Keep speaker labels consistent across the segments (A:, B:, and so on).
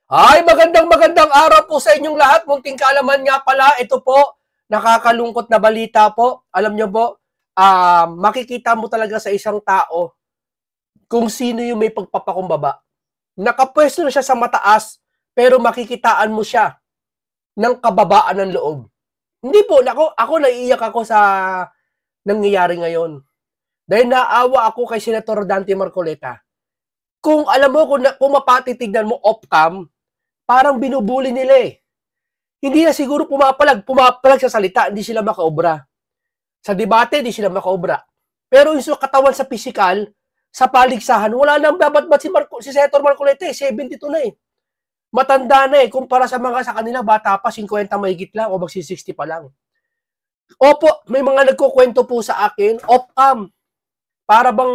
A: Ay, magandang araw po sa inyong lahat. Munting kaalaman nga pala, ito po, nakakalungkot na balita po. Alam nyo po, makikita mo talaga sa isang tao kung sino yung may pagpapakumbaba. Nakapwesto na siya sa mataas, pero makikitaan mo siya ng kababaan ng loob. Hindi po, ako naiiyak ako sa nangyayari ngayon. Dahil naawa ako kay Senator Dante Marcoleta. Kung alam mo, kung mapatitignan mo off-cam, parang binubuli nila eh. Hindi na siguro pumapalag sa salita, hindi sila makaobra. Sa debate, hindi sila makaobra. Pero yung katawan sa physical, sa paligsahan, wala nang babat-bat si Senator Marcoleta eh, 72 na eh. Matanda na eh, kumpara sa mga sa kanila, bata pa, 50 mahigit lang o magsi-60 pa lang. Opo, may mga nagkukwento po sa akin, off-cam. Para bang,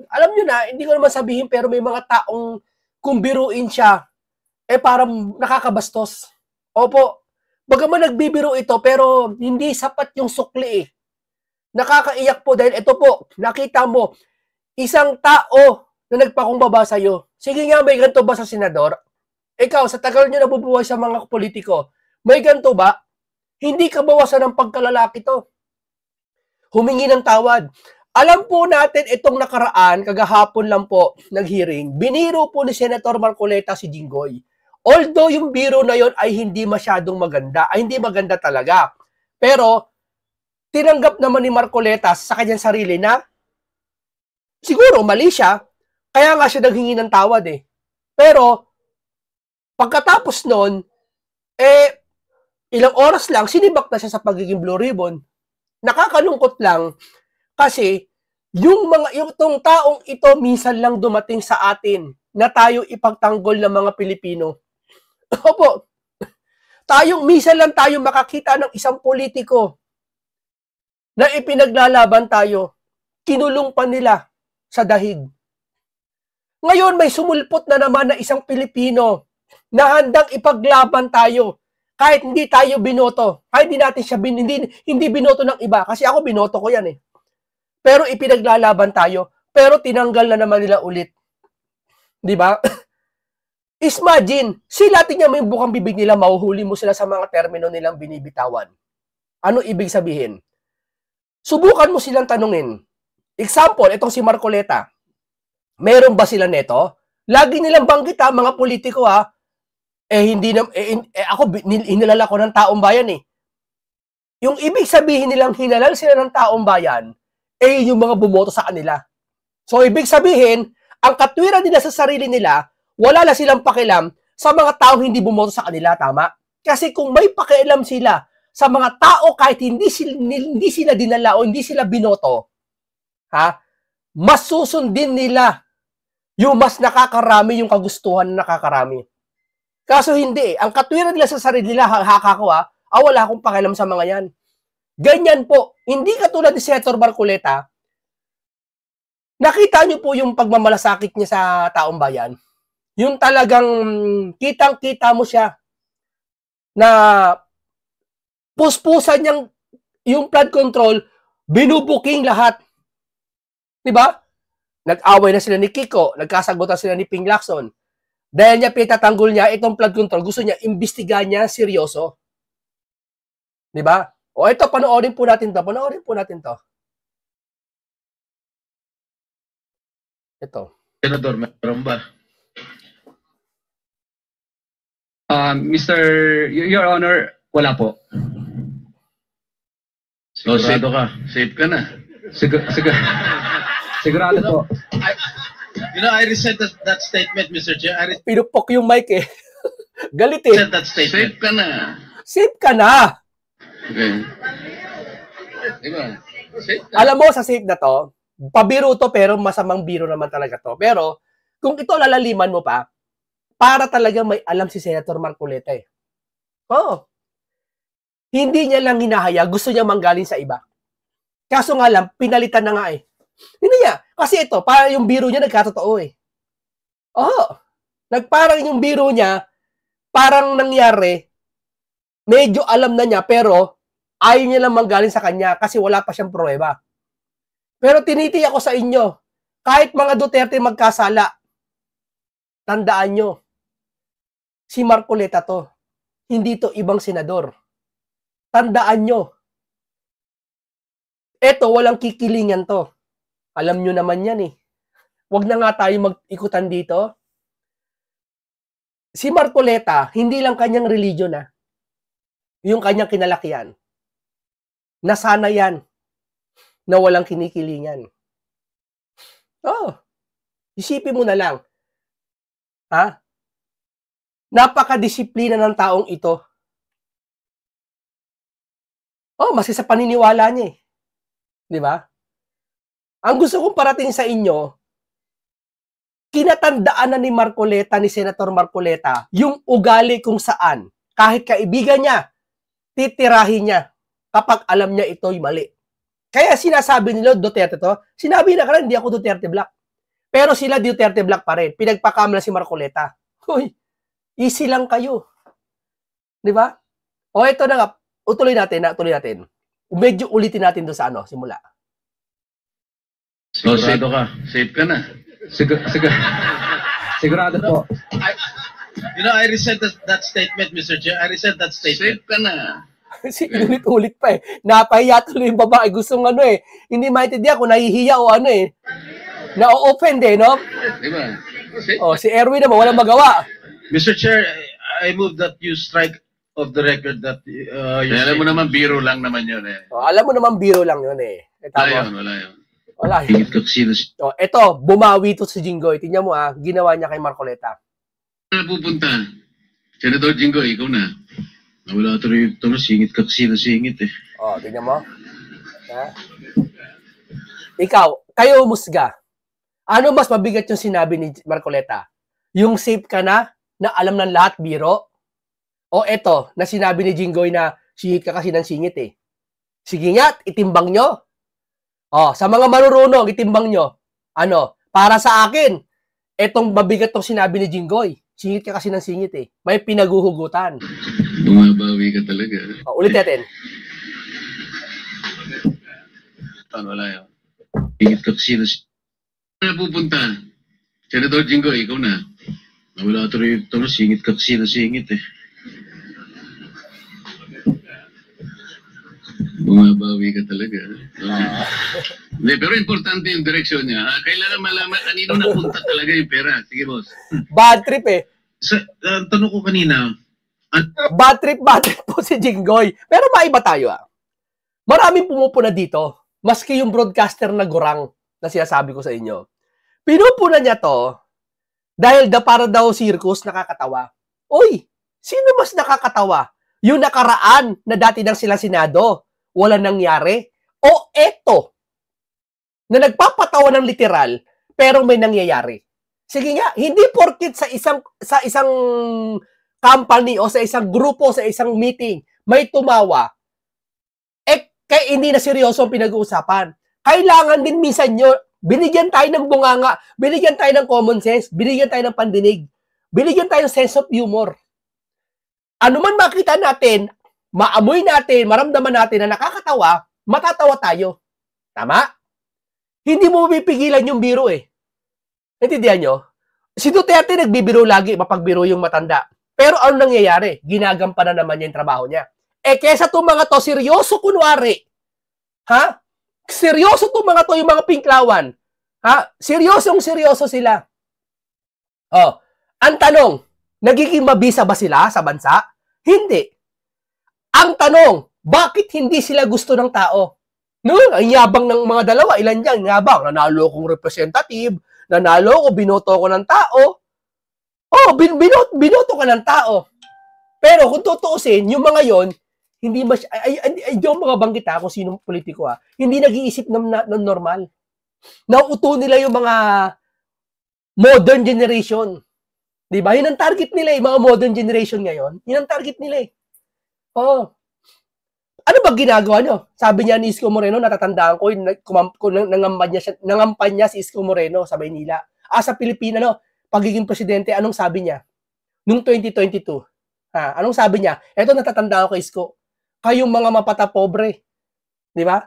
A: alam nyo na, hindi ko naman sabihin, pero may mga taong kung biruin siya, parang nakakabastos. Opo, bagaman nagbibiro ito, pero hindi sapat yung sukli eh. Nakakaiyak po dahil ito po, nakita mo, isang tao na nagpakumbaba sa'yo. Sige nga, may ganito ba sa senador? Ikaw, sa tagal nyo nabubuhay sa mga politiko, may ganito ba? Hindi ka bawasan ng pagkalalaki to. Humingi ng tawad. Alam po natin itong nakaraan, kagahapon lang po, nag-hearing, biniro po ni Senator Marcoleta si Jinggoy. Although yung biro na yon ay hindi masyadong maganda, ay hindi maganda talaga. Pero, tinanggap naman ni Marcoleta sa kanyang sarili na, siguro mali siya, kaya nga siya naghingi ng tawad eh. Pero, pagkatapos nun, ilang oras lang, sinibak na siya sa pagiging Blue Ribbon. Nakakalungkot lang, kasi, yung tong taong ito minsan lang dumating sa atin na tayo ipagtanggol ng mga Pilipino. Opo, minsan lang tayo makakita ng isang politiko na ipinaglalaban tayo, kinulong pa nila sa dahig. Ngayon may sumulpot na naman na isang Pilipino na handang ipaglaban tayo kahit hindi tayo binoto, kahit hindi natin siya hindi binoto ng iba, kasi ako binoto ko yan eh. Pero ipinaglalaban tayo, pero tinanggal na naman nila ulit. Di ba? Imagine, sila tingnan mo yung bukang bibig nila, mahuhuli mo sila sa mga termino nilang binibitawan. Ano ibig sabihin? Subukan mo silang tanungin. Example, itong si Marcoleta. Meron ba sila neto? Lagi nilang banggit ha, mga politiko ha. Hindi na, ako, hinalala ko ng taong bayan eh. Yung ibig sabihin nilang hinalal sila ng taong bayan, yung mga bumoto sa kanila. So, ibig sabihin, ang katwiran nila sa sarili nila, wala na silang pakialam sa mga taong hindi bumoto sa kanila, tama? Kasi kung may pakialam sila sa mga tao kahit hindi sila dinala o hindi sila binoto, mas susundin nila yung mas nakakarami yung kagustuhan na nakakarami. Kaso hindi. Ang katwiran nila sa sarili nila, haka ko wala akong pakialam sa mga yan. Ganyan po. Hindi katulad ni Senator Marcoleta, nakita niyo po yung pagmamalasakit niya sa taong bayan. Yung talagang kitang-kita mo siya na puspusan niyang yung flood control, binubuking lahat. Diba? Nag-away na sila ni Kiko, nagkasagutan sila ni Ping Lacson. Dahil niya pitatanggol niya itong flood control, gusto niya imbestigahan niya seryoso. Diba? O ito, panoorin po natin to. Ito.
B: Senador, meron ba?
C: Your Honor, wala po.
B: Sigurado ka? Safe ka na?
C: Sigurado po.
B: I resent that statement, Mr. Chair.
A: Pinupok yung mic eh. Galit eh.
B: Resent that statement. Safe ka na.
A: Safe ka na.
B: Okay. Diba? Safe ka.
A: Alam mo, sa safe na to, pabiro to pero masamang biro naman talaga to. Pero, kung ito lalaliman mo pa, para talaga may alam si Senator Marcoleta eh. Oo. Hindi niya lang hinahaya, gusto niya manggaling sa iba. Kaso nga lang, pinalitan na nga eh. Hindi niya. Kasi ito, para yung biro niya nagkatotoo eh. Oo. Nagparang yung biro niya, parang nangyari, medyo alam na niya, pero ayaw niya lang manggaling sa kanya kasi wala pa siyang pruweba. Pero tinitiyak ko sa inyo, kahit mga Duterte magkasala, tandaan nyo, Si Marcoleta to. Hindi to ibang senador. Tandaan nyo. Eto, walang kikilingan to. Alam nyo naman yan eh. Huwag na nga tayo mag-ikutan dito. Si Marcoleta, hindi lang kanyang religion yung kanyang kinalakihan. Nasana yan na walang kinikilingan. Isipin mo na lang. Napakadisiplina ng taong ito. Mas sa paniniwala niya eh. Di ba? Ang gusto kong parating sa inyo, kinatandaan na ni Marcoleta, ni Senator Marcoleta, yung ugali kung saan, kahit kaibigan niya, titirahin niya kapag alam niya ito'y mali. Kaya sinasabi nila Duterte to, sinabi na hindi ako Duterte Black. Pero sila Duterte Black pa rin. Pinagpakamala si Marcoleta. Hoy, easy lang kayo. Di ba? Ito na nga, tuloy natin. Medyo ulitin natin doon sa simula.
B: Sigurado ka. Safe ka na.
C: Sigurado po.
B: I resent that statement, Mr. Chair. I resent that statement. Safe ka na.
A: Kasi ulit-ulit pa eh. Napahiya tuloy yung babae. Gustong hindi maintindihan kung nahihiya o na-offend no?
B: Diba?
A: Si Erwin naman, walang magawa.
B: Mr. Chair, I move that you strike of the record that alam mo naman, biro lang naman yun eh.
A: Alam mo naman, biro lang yun eh.
B: Wala yun.
A: Hingit ka sino. Ito, bumawi to si Jinggoy. Tingnan mo ginawa niya kay Marcoleta.
B: Pupunta. Senator Jinggoy, ikaw na. Wala tuloy ito, singit ka sino singit eh.
A: Tingnan mo. Ikaw, kayo musga. Ano mas mabigat yung sinabi ni Marcoleta? Yung safe ka na alam ng lahat biro? O eto, na sinabi ni Jinggoy na singit ka kasi ng singit eh. Sige nga, itimbang nyo. Sa mga marurunong, itimbang nyo. Para sa akin, etong mabigat tong sinabi ni Jinggoy. Singit ka kasi ng singit eh. May pinaguhugutan.
B: Bumabawi ka talaga.
A: Ulit natin.
B: Wala yun. Singit ka kasi pupunta. Senator Jinggoy, ikaw na. Wala tuloy ito, singit ka kasi singit eh. Bumabawi ka talaga. Pero importante yung direksyon niya. Kailangan malaman kanino napunta talaga yung pera. Sige, boss.
A: Bad trip eh.
B: Tanong ko kanina.
A: Bad trip po si Jinggoy. Pero maiba tayo Maraming pumupuna dito. Maski yung broadcaster na gurang na sinasabi ko sa inyo. Pinupuna niya to dahil para daw circus nakakatawa. Oy, sino mas nakakatawa? Yung nakaraan na dati nang silang Senado, wala nangyari? O eto, na nagpapatawa ng literal, pero may nangyayari. Sige nga, hindi porkit sa isang company o sa isang grupo, sa isang meeting, may tumawa, kaya hindi na seryoso ang pinag-uusapan. Kailangan din minsan nyo, binigyan tayo ng bunganga, binigyan tayo ng common sense, binigyan tayo ng pandinig, binigyan tayo ng sense of humor. Ano man makita natin, maamoy natin, maramdaman natin na nakakatawa, matatawa tayo. Tama? Hindi mo mapipigilan yung biro eh. Naintindihan nyo? Si Duterte nagbibiro lagi, mapagbiro yung matanda. Pero ano nangyayari? Ginagampanan naman niya yung trabaho niya. Kesa itong mga to, seryoso kunwari. Seryoso itong mga to, yung mga pinklawan. Seryoso sila. Ang tanong, nagiging mabisa ba sila sa bansa? Hindi. Ang tanong, bakit hindi sila gusto ng tao? Ang yabang ng mga dalawa, ilan dyan? Yabang, nanalo akong representative, nanalo ko, binoto ko ng tao. Binoto ka ng tao. Pero kung tutuusin, yung mga yon, hindi yung mga banggit kung sinong politiko hindi nag-iisip ng normal. Nauuto nila yung mga modern generation. Diba? Yun ang target nila mga modern generation ngayon. Yun ang target nila Ano ba ginagawa nyo? Sabi niya ni Isko Moreno, natatandaan ko, nangampan niya si Isko Moreno sa Maynila. Sa Pilipinas, pagiging presidente, anong sabi niya? Noong 2022. Anong sabi niya? Eto, natatandaan ko kay Isko. Kayong mga mapata pobre. Di ba?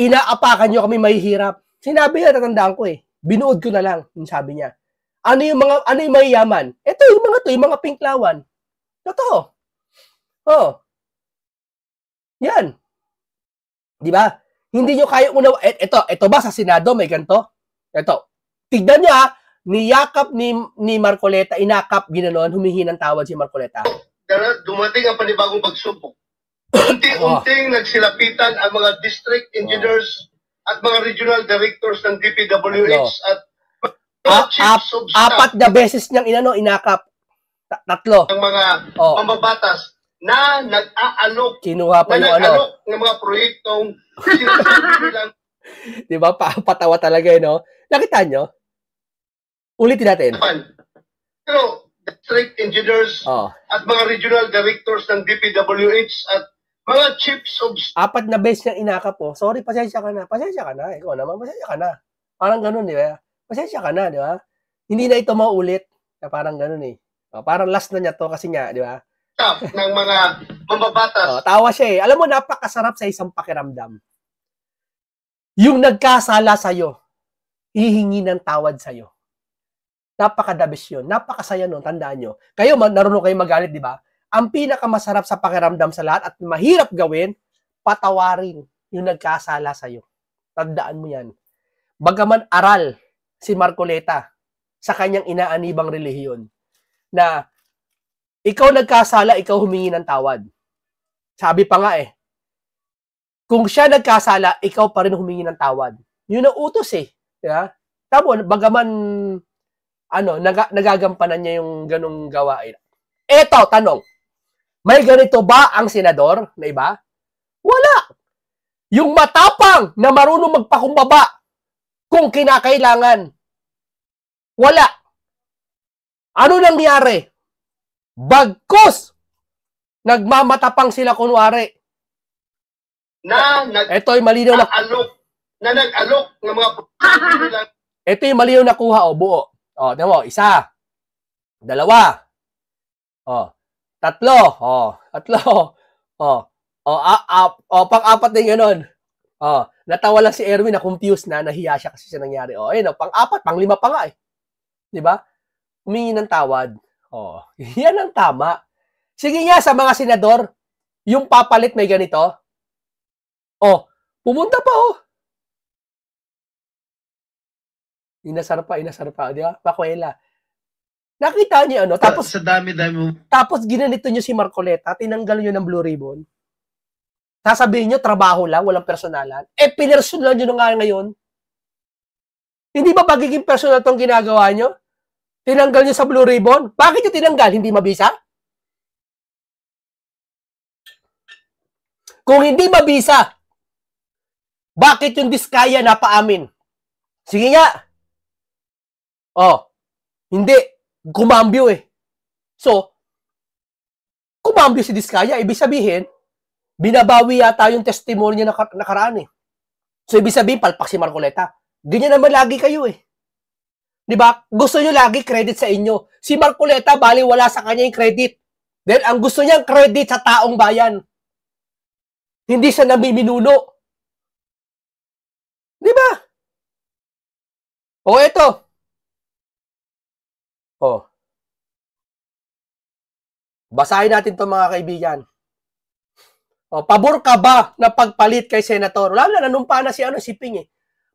A: Inaapakan nyo kami mahihirap. Sinabi niya, natatandaan ko Binuod ko na lang, yung sabi niya. Ano yung mayayaman? Ito, yung mga pinklawan. Totoo. Oh. Yan. Di ba? Hindi nyo kaya unawa. Ito ba sa Senado may ganito? Ito. Tignan nyo niyakap ni Marcoleta, inakap, ginanon, humihingi ng tawad si Marcoleta.
D: Dumating ang panibagong pagsubok. Unti-unting nagsilapitan ang mga district engineers at mga regional directors ng DPWH at mga chiefs of staff
A: 4 na beses niyang inakap. 3.
D: ng mga mambabatas na nag-aalok
A: Kinuha pa yung
D: ng mga proyektong sinasabi nilang
A: di ba? Patawa talaga no? Nakita nyo? Ulitin natin.
D: Pero district engineers at mga regional directors ng DPWH at mga chiefs of
A: 4 na beses niyang inakap po. Sorry, pasensya ka na. Ikaw naman, pasensya ka na. Parang ganun, di ba? Pasensya ka na, di ba? Hindi na ito maulit. Parang ganun eh. Parang last na niya to kasi nga, di ba?
D: staff ng mga mambabatas.
A: Tawa siya eh. Alam mo, napakasarap sa isang pakiramdam. Yung nagkasala sa'yo, hihingi ng tawad sa'yo. Napakadabis yun. Napakasaya nun, tandaan nyo. Kayo, narunong kayo magalit, di ba? Ang pinakamasarap sa pakiramdam sa lahat at mahirap gawin, patawarin yung nagkasala sa'yo. Tandaan mo yan. Bagaman aral si Marcoleta sa kanyang inaanibang relihiyon na ikaw nagkasala, ikaw humingi ng tawad. Sabi pa nga kung siya nagkasala, ikaw pa rin humingi ng tawad. Yun ang utos Yeah? Tamo, bagaman nagagampanan niya yung ganong gawain. Eto, tanong. May ganito ba ang senador na iba? Wala. Yung matapang na marunong magpakumbaba kung kinakailangan. Wala. Ano nangyari? Bagkus! Nagmamatapang sila kunwari. Ito yung malinaw na
D: nag-alok ng mga
A: ito yung malinaw na kuha buo. Tingnan mo, 1, 2, 3, 4, pang-4 na yung ganun. Natawa lang si Erwin na confused na, nahiya siya kasi siya nangyari. Pang-4, pang-5 pa nga Di ba? Humingi ng tawad. Yan ang tama. Sige nga sa mga senador, yung papalit may ganito. Pumunta pa Inasar pa, di ba? Pakwela. Nakita niyo tapos
B: sa dami-dami mo.
A: Tapos ginanito niyo si Marcoleta, tinanggal niyo ng blue ribbon. Sasabihin niyo trabaho lang, walang personalan. Pinersonal niyo na nga ngayon. Hindi ba pagiging personal tong ginagawa niyo? Tinanggal niyo sa blue ribbon? Bakit niyo tinanggal? Hindi mabisa? Kung hindi mabisa, bakit yung Diskaya napaamin? Sige nga. Hindi. Kumambyo So, kumambyo si Diskaya. Ibig sabihin, binabawi yata yung testimony niya nakaraan So, ibig sabihin, palpak si Marcoleta. Ganyan naman lagi kayo Di ba? Gusto nyo lagi credit sa inyo. Si Marcoleta, bali wala sa kanya yung credit. Then, ang gusto niyang credit sa taong bayan. Hindi siya namiminuno. Di ba? Ito. Basahin natin to mga kaibigan. Pabor ka ba na pagpalit kay Senator? Wala na, nanumpa na si Ping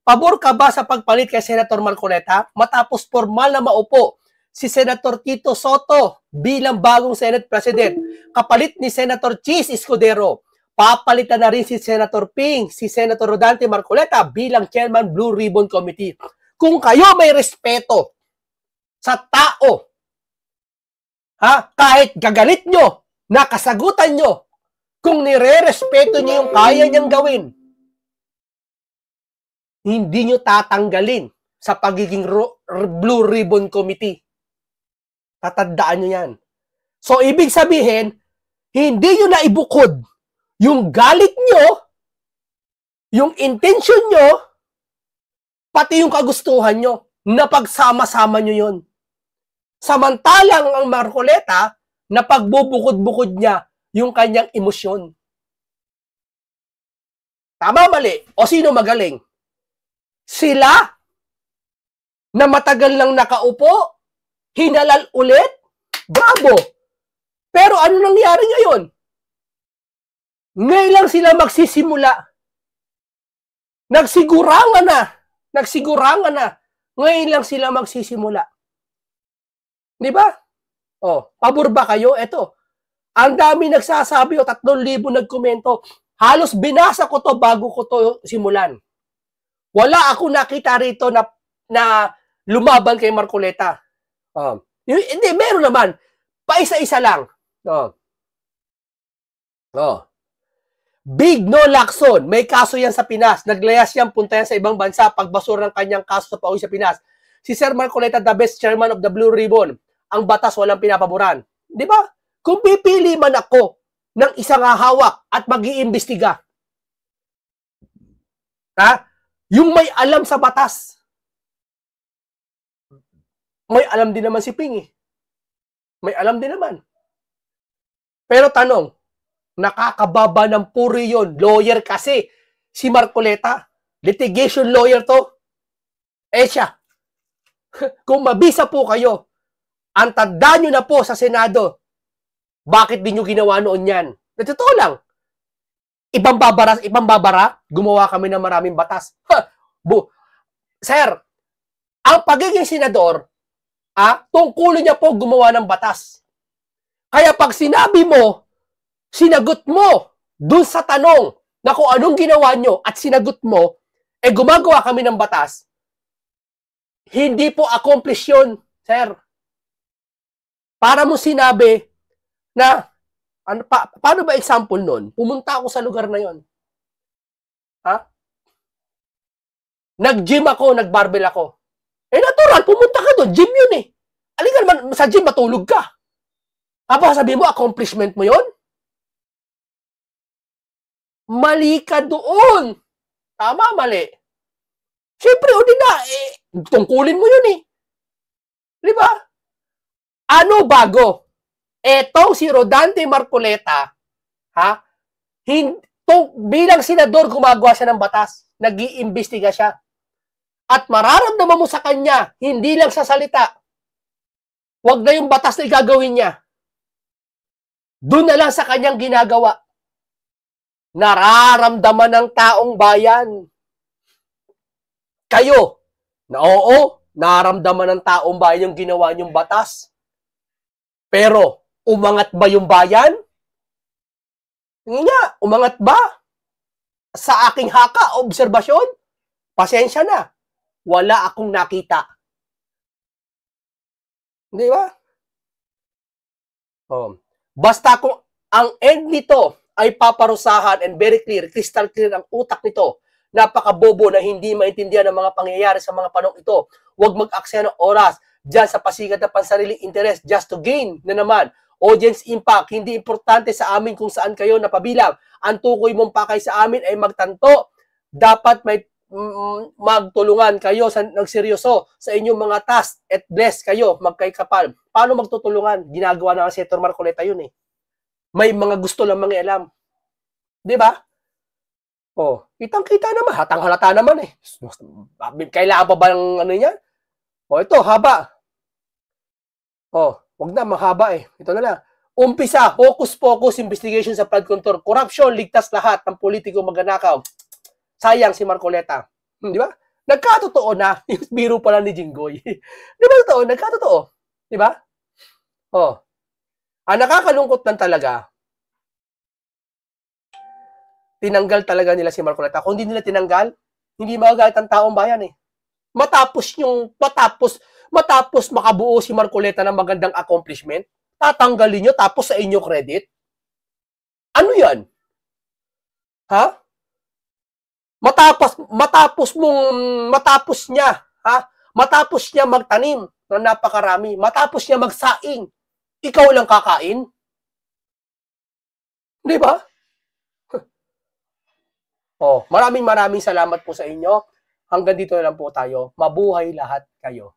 A: Pabor ka ba sa pagpalit kay Senator Marcoleta matapos formal na maupo si Senator Tito Soto bilang bagong Senate President? Kapalit ni Senator Chis Escudero. Papalitan na rin si Senator Ping, si Senator Rodante Marcoleta bilang Chairman Blue Ribbon Committee. Kung kayo may respeto sa tao, kahit gagalit nyo, nakasagutan nyo, kung nire-respeto nyo yung kaya niyang gawin, hindi nyo tatanggalin sa pagiging Blue Ribbon Committee. Tatandaan nyo yan. So, ibig sabihin, hindi nyo na ibukod yung galit nyo, yung intention nyo, pati yung kagustuhan nyo, na pagsama-sama nyo yun. Samantalang ang Marcoleta, na pagbubukod-bukod niya yung kanyang emosyon. Tama, mali? O sino magaling? Sila na matagal lang nakaupo Hinalal ulit? Bravo! Pero ano nangyari ngayon? Ngayon lang sila magsisimula. Nagsigurangan na. Ngayon lang sila magsisimula. Di ba? Oh, pabor ba kayo? Eto. Ang dami nagsasabi, 3,000 nagkomento. Halos binasa ko to bago ko to simulan. Wala ako nakita rito na lumaban kay Marcoleta. Hindi, meron naman. Paisa-isa lang. Big No Lacson. May kaso yan sa Pinas. Naglayas yan, punta yan sa ibang bansa. Pagbasura ng kanyang kaso sa pauwi sa Pinas. Si Sir Marcoleta, the best chairman of the Blue Ribbon. Ang batas walang pinapaboran. Di ba? Kung pipili man ako ng isang hawak at mag-iimbestiga, yung may alam sa batas, may alam din naman si Ping. May alam din naman. Pero tanong, nakakababa ng puri yun. Lawyer kasi. Si Marcoleta, litigation lawyer to. Siya. Kung mabisa po kayo, ang tanda nyo na po sa Senado, bakit di nyo ginawa noon yan? Totoo lang. Ibang babara, gumawa kami ng maraming batas. Sir, ang pagiging senador, tungkulin niya po gumawa ng batas. Kaya pag sinabi mo, sinagot mo dun sa tanong na kung anong ginawa nyo at sinagot mo, gumagawa kami ng batas, hindi po accomplish yun, sir. Para mo sinabi na, paano ba example nun? Pumunta ako sa lugar na yon. Nag-gym ako, nag-barbell ako. Natural, pumunta ka doon, gym yun eh. Alika naman, sa gym matulog ka. Tapos sabihin mo, accomplishment mo yon? Mali ka doon. Tama, mali. Siyempre, o din na, tungkulin mo yun eh. Di ba? Ano bago? Etong si Rodante Marcoleta, bilang senador, gumagawa siya ng batas. Nag-iimbestiga siya. At mararamdaman mo sa kanya, hindi lang sa salita. Huwag na yung batas na igagawin niya. Doon na lang sa kanyang ginagawa. Nararamdaman ng taong bayan. Kayo, na oo, nararamdaman ng taong bayan yung ginawa niyong batas. Pero, umangat ba yung bayan? Hindi nga, umangat ba? Sa aking haka, obserbasyon? Pasensya na. Wala akong nakita. Di ba? Basta kung ang end nito ay paparusahan and very clear, crystal clear ang utak nito, napakabobo na hindi maintindihan ng mga pangyayari sa mga panahon ito. Huwag mag-aksaya ng oras dyan sa pasikat na pansariling interest just to gain na naman. Audience impact, hindi importante sa amin kung saan kayo napabilang. Ang tukoy mong pakay sa amin ay magtanto. Dapat may magtulungan kayo sa nagseryoso sa inyong mga task at bless kayo, magkaikapal. Paano magtutulungan? Ginagawa na ang Senator Marcoleta yun eh. May mga gusto lang mangialam. Di ba? Kitang-kita naman, hatang-halata naman eh. Kailangan pa ba ng ano niya? Ito, haba. Wag na, mahaba eh. Ito na lang. Umpisa, hocus-pocus investigation sa flood control. Corruption, ligtas lahat ng politiko magnanakaw. Sayang si Marcoleta. Di ba? Nagkatotoo na. Yung biro pala ni Jinggoy. Di ba totoo? Nagkatotoo. Di ba? Ang nakakalungkot lang talaga, tinanggal talaga nila si Marcoleta. Kung hindi nila tinanggal, hindi magagalit ang taong bayan eh. Matapos makabuo si Marcoleta ng magandang accomplishment, tatanggalin nyo tapos sa inyo credit? Ano yan? Matapos niya magtanim ng napakarami, matapos niya magsaing, ikaw lang kakain? Di ba? Maraming salamat po sa inyo. Hanggang dito na lang po tayo. Mabuhay lahat kayo.